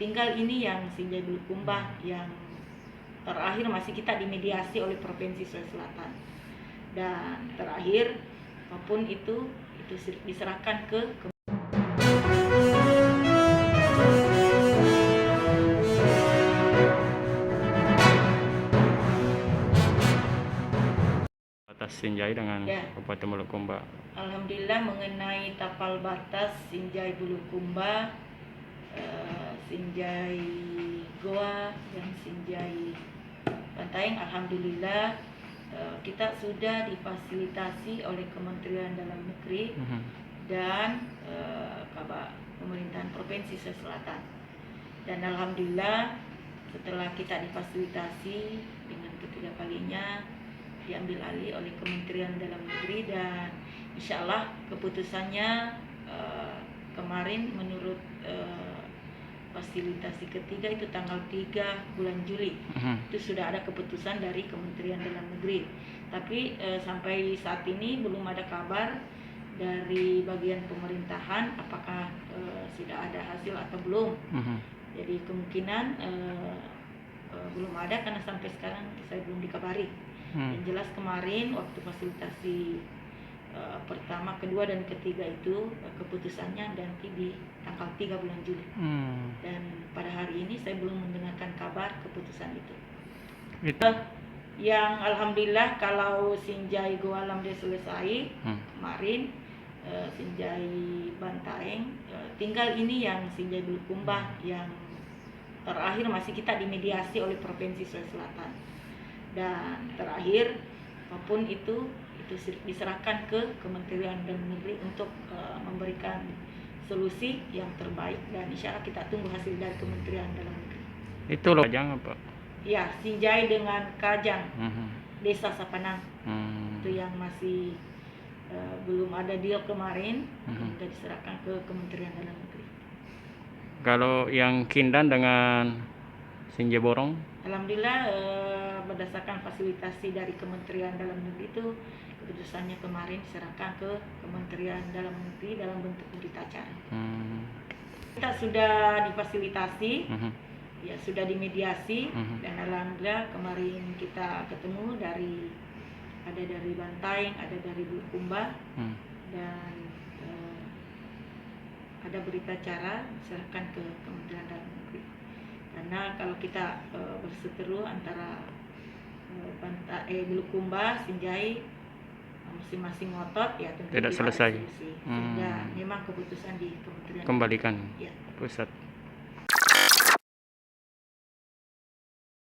tinggal ini yang Sinjai Bulukumba yang terakhir masih kita dimediasi oleh Provinsi Sulawesi Selatan. Dan terakhir apapun itu diserahkan ke batas Sinjai dengan Kabupaten Bulukumba. Alhamdulillah mengenai tapal batas Sinjai Bulukumba, Sinjai Goa dan Sinjai Bantaeng, alhamdulillah kita sudah difasilitasi oleh Kementerian Dalam Negeri dan Kabar Pemerintahan Provinsi Sulawesi Selatan. Dan alhamdulillah setelah kita difasilitasi dengan ketiga kalinya diambil alih oleh Kementerian Dalam Negeri, dan insya Allah keputusannya kemarin menurut fasilitasi ketiga itu tanggal 3 bulan Juli itu sudah ada keputusan dari Kementerian Dalam Negeri. Tapi sampai saat ini belum ada kabar dari bagian pemerintahan apakah sudah ada hasil atau belum. Jadi kemungkinan belum ada karena sampai sekarang saya belum dikabari. Yang jelas kemarin waktu fasilitasi pertama, kedua, dan ketiga itu keputusannya nanti di tanggal 3 bulan Juli. Dan pada hari ini saya belum mendengarkan kabar keputusan itu. Yang alhamdulillah kalau Sinjai Goa dia selesai kemarin, Sinjai Bantaeng tinggal ini yang Sinjai Bulukumba yang terakhir masih kita dimediasi oleh Provinsi Sulawesi Selatan. Dan terakhir apapun itu diserahkan ke Kementerian Dalam Negeri untuk memberikan solusi yang terbaik, dan insya Allah kita tunggu hasil dari Kementerian Dalam Negeri. Itu loh Kajang apa? Ya, Sinjai dengan Kajang, Desa Sapanang, itu yang masih belum ada deal kemarin, sudah diserahkan ke Kementerian Dalam Negeri. Kalau yang Kindan dengan Sinjai Borong? Alhamdulillah berdasarkan fasilitasi dari Kementerian Dalam Negeri itu keputusannya kemarin diserahkan ke Kementerian Dalam Negeri dalam bentuk berita acara. Kita sudah difasilitasi, ya sudah dimediasi, dan alhamdulillah kemarin kita ketemu ada dari Bantaeng, ada dari Bulukumba, dan ada berita acara diserahkan ke Kementerian Dalam Negeri. Karena kalau kita berseteru antara Bulukumba, Sinjai masing-masing ngotot, ya tentu tidak selesai. Sehingga memang keputusan di Kementerian kembalikan ya. pusat.